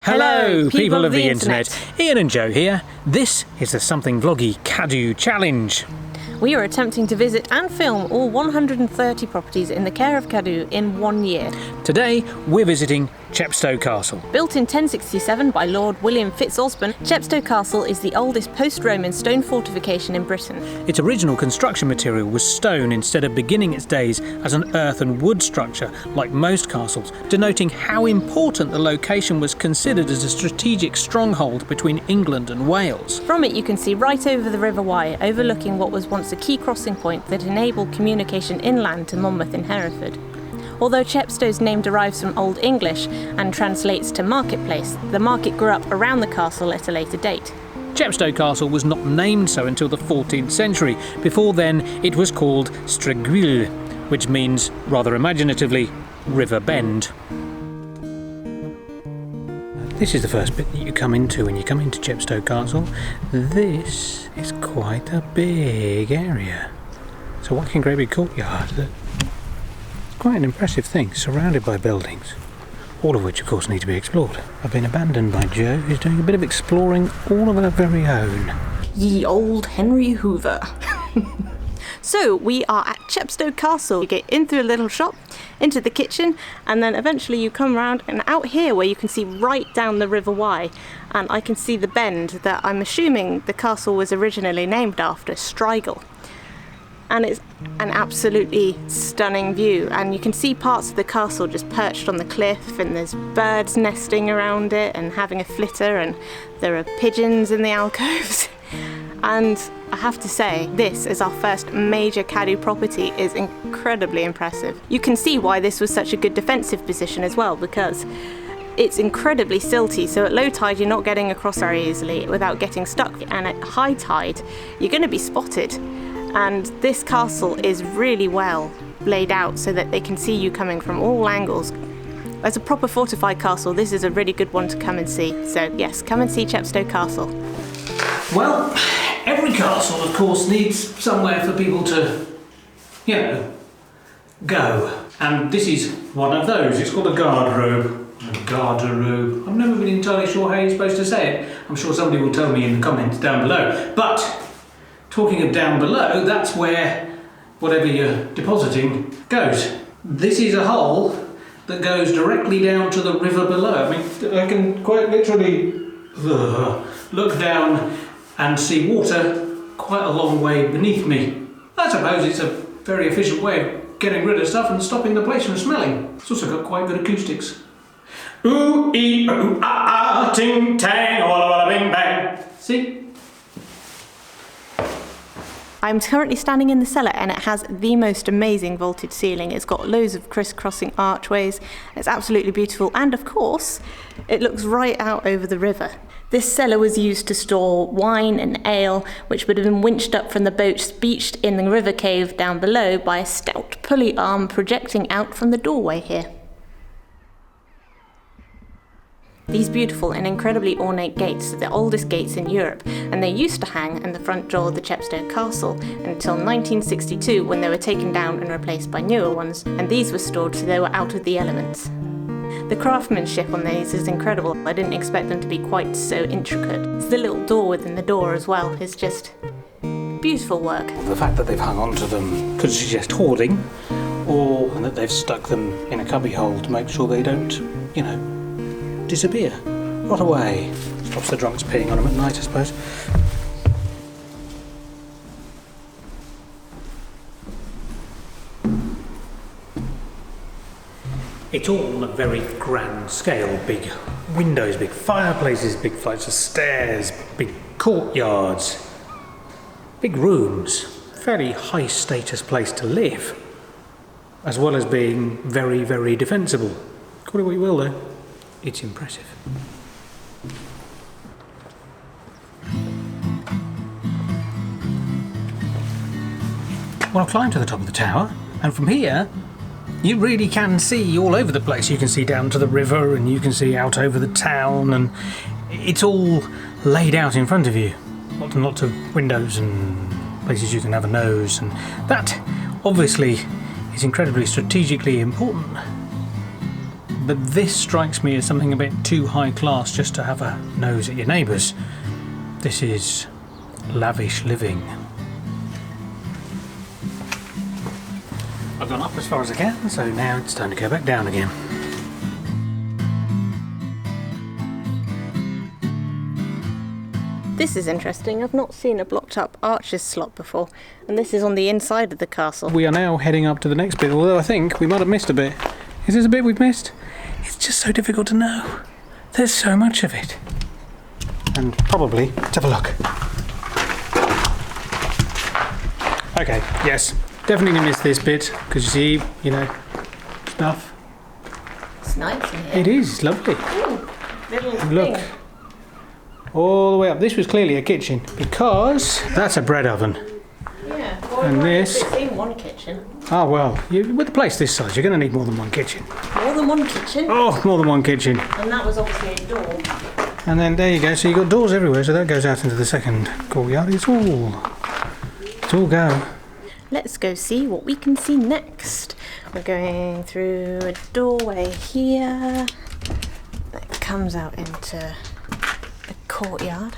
Hello, people of the internet. Ian and Joe here. This is the Something Vloggy CADW Challenge. We are attempting to visit and film all 130 properties in the care of CADW in 1 year. Today, we're visiting Chepstow Castle. Built in 1067 by Lord William Fitz-Osborne, Chepstow Castle is the oldest post-Roman stone fortification in Britain. Its original construction material was stone instead of beginning its days as an earth and wood structure, like most castles, denoting how important the location was considered as a strategic stronghold between England and Wales. From it you can see right over the River Wye, overlooking what was once a key crossing point that enabled communication inland to Monmouth in Hereford. Although Chepstow's name derives from Old English and translates to marketplace, the market grew up around the castle at a later date. Chepstow Castle was not named so until the 14th century. Before then, it was called Streguil, which means, rather imaginatively, river bend. This is the first bit that you come into when you come into Chepstow Castle. This is quite a big area. It's a whacking great big courtyard. Quite an impressive thing, surrounded by buildings, all of which of course need to be explored. I've been abandoned by Joe, who's doing a bit of exploring all of her very own. Ye old Henry Hoover. So we are at Chepstow Castle. You get in through a little shop, into the kitchen, and then eventually you come around and out here where you can see right down the River Wye, and I can see the bend that I'm assuming the castle was originally named after, Streguil. And it's an absolutely stunning view, and you can see parts of the castle just perched on the cliff, and there's birds nesting around it and having a flitter, and there are pigeons in the alcoves. And I have to say, this as our first major CADW property is incredibly impressive. You can see why this was such a good defensive position as well, because it's incredibly silty, so at low tide you're not getting across very easily without getting stuck, and at high tide you're going to be spotted. And this castle is really well laid out so that they can see you coming from all angles. As a proper fortified castle, this is a really good one to come and see. So yes, come and see Chepstow Castle. Well, every castle of course needs somewhere for people to, go. And this is one of those. It's called a garderobe. A garderobe. I've never been entirely sure how you're supposed to say it. I'm sure somebody will tell me in the comments down below. But talking of down below, that's where whatever you're depositing goes. This is a hole that goes directly down to the river below. I mean, I can quite literally look down and see water quite a long way beneath me. I suppose it's a very efficient way of getting rid of stuff and stopping the place from smelling. It's also got quite good acoustics. Ooh, ee, ooh, ah, ah, ting, tang, walla, walla, bing, bang. See? I'm currently standing in the cellar, and it has the most amazing vaulted ceiling. It's got loads of crisscrossing archways. It's absolutely beautiful, and of course it looks right out over the river. This cellar was used to store wine and ale, which would have been winched up from the boats beached in the river cave down below by a stout pulley arm projecting out from the doorway here. These beautiful and incredibly ornate gates are the oldest gates in Europe, and they used to hang in the front door of the Chepstow Castle until 1962, when they were taken down and replaced by newer ones, and these were stored so they were out of the elements. The craftsmanship on these is incredible. I didn't expect them to be quite so intricate. It's the little door within the door as well. It's just beautiful work. The fact that they've hung on to them could suggest hoarding, or that they've stuck them in a cubby hole to make sure they don't, disappear. Rot away. Stops the drunks peeing on them at night, I suppose. It's all on a very grand scale. Big windows, big fireplaces, big flights of stairs, big courtyards, big rooms. Fairly high status place to live, as well as being very, very defensible. Call it what you will though. It's impressive. Well, I've climbed to the top of the tower, and from here you really can see all over the place. You can see down to the river, and you can see out over the town, and it's all laid out in front of you. Lots of windows and places you can have a nose, and that obviously is incredibly strategically important. but this strikes me as something a bit too high class just to have a nose at your neighbours. This is lavish living. I've gone up as far as I can, so now it's time to go back down again. This is interesting. I've not seen a blocked up archer's slot before, and this is on the inside of the castle. We are now heading up to the next bit, although I think we might have missed a bit. Is this a bit we've missed? It's just so difficult to know. There's so much of it. And probably, let's have a look. Okay, yes, definitely missed this bit, because you see, you know, stuff. It's nice in here. It is, it's lovely. Ooh, little Look. thing. All the way up. This was clearly a kitchen, because that's a bread oven. Yeah, well, And this- it's in one kitchen. Ah, well, with a place this size, you're going to need more than one kitchen. More than one kitchen. Oh, more than one kitchen. And that was obviously a door. And then there you go. So you've got doors everywhere. So that goes out into the second courtyard. It's all go. Let's go see what we can see next. We're going through a doorway here that comes out into the courtyard.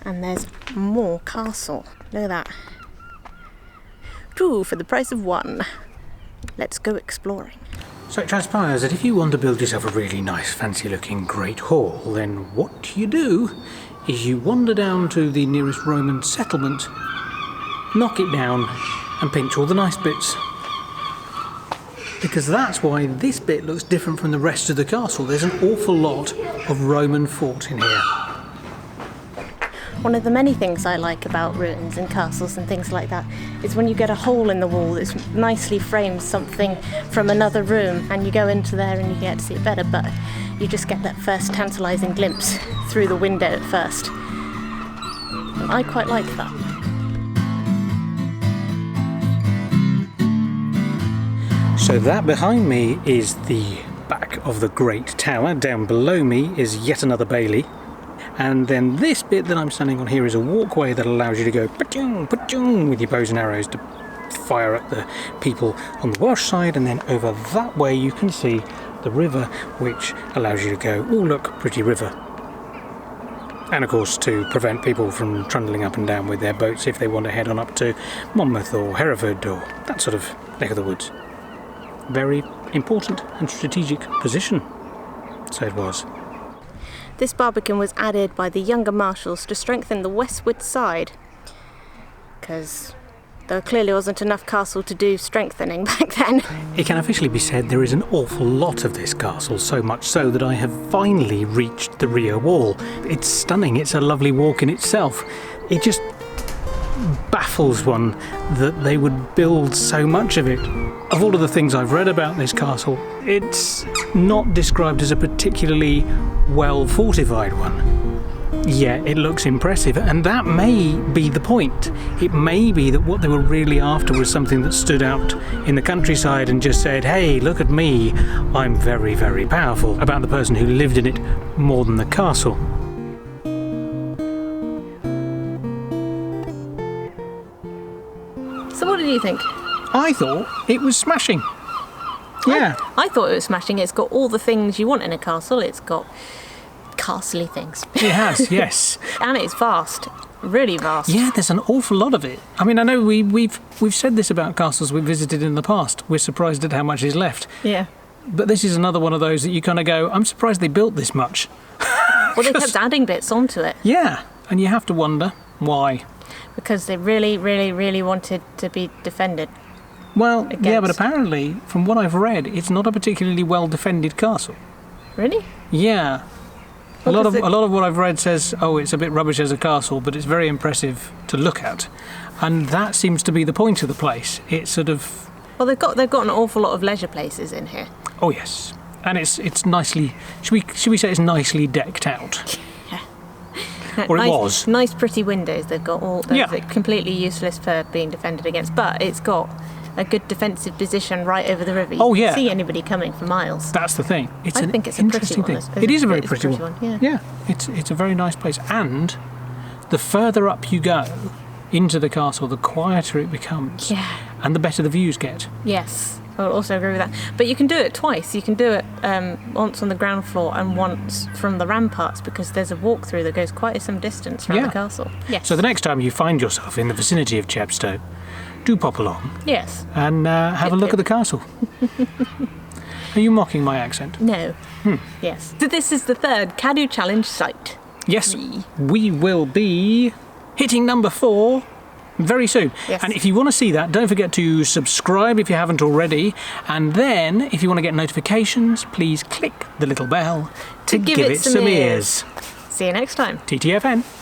And there's more castle. Look at that. 2 for the price of 1. Let's go exploring. So it transpires that if you want to build yourself a really nice, fancy-looking great hall, then what you do is you wander down to the nearest Roman settlement, knock it down, and pinch all the nice bits. Because that's why this bit looks different from the rest of the castle. There's an awful lot of Roman fort in here. One of the many things I like about ruins and castles and things like that is when you get a hole in the wall that's nicely frames something from another room, and you go into there and you get to see it better, but you just get that first tantalising glimpse through the window at first. I quite like that. So that behind me is the back of the Great Tower. Down below me is yet another bailey. And then this bit that I'm standing on here is a walkway that allows you to go pa-chung, pa-chung with your bows and arrows to fire at the people on the Welsh side, and then over that way you can see the river, which allows you to go, oh look, pretty river. And of course to prevent people from trundling up and down with their boats if they want to head on up to Monmouth or Hereford or that sort of neck of the woods. Very important and strategic position, so it was. This barbican was added by the younger marshals to strengthen the westward side, because there clearly wasn't enough castle to do strengthening back then. It can officially be said there is an awful lot of this castle, so much so that I have finally reached the rear wall. It's stunning, it's a lovely walk in itself. It just baffles one that they would build so much of it. Of all of the things I've read about this castle, it's not described as a particularly well fortified one. Yeah, it looks impressive, and that may be the point. It may be that what they were really after was something that stood out in the countryside and just said, hey, look at me, I'm very, very powerful, about the person who lived in it more than the castle. So what did you think? I thought it was smashing. Yeah. I thought it was smashing. It's got all the things you want in a castle. It's got castle-y things. It has, yes. And it's vast. Really vast. Yeah, there's an awful lot of it. I mean, I know we've said this about castles we've visited in the past. We're surprised at how much is left. Yeah. But this is another one of those that you kind of go, I'm surprised they built this much. Well, they kept adding bits onto it. Yeah, and you have to wonder why. Because they really, really, really wanted to be defended. Well, yeah, but Against. apparently, from what I've read, it's not a particularly well-defended castle. Really? Yeah. A What lot is it? of what I've read says, oh, it's a bit rubbish as a castle, but it's very impressive to look at. And that seems to be the point of the place. It's sort of... Well, they've got an awful lot of leisure places in here. Oh, yes. And it's nicely... Should we say it's nicely decked out? Or it was. Nice, pretty windows. They've got all those Yeah. that are completely useless for being defended against, but it's got a good defensive position right over the river. You Oh, can yeah. see anybody coming for miles. That's the thing. It's I an think it's a pretty interesting one. thing. It is a very pretty one. one. Yeah, it's a very nice place. And the further up you go into the castle, the quieter it becomes. Yeah. And the better the views get. Yes. I will also agree with that. But you can do it twice. You can do it once on the ground floor and once from the ramparts, because there's a walkthrough that goes quite some distance around the castle. Yes. So the next time you find yourself in the vicinity of Chepstow, do pop along. Yes. And have a look at the castle. Are you mocking my accent? No. Yes. So this is the third CADW challenge site. Yes. We will be hitting number 4 very soon. Yes. And if you want to see that, don't forget to subscribe if you haven't already. And then, if you want to get notifications, please click the little bell to give it some ears. See you next time. TTFN.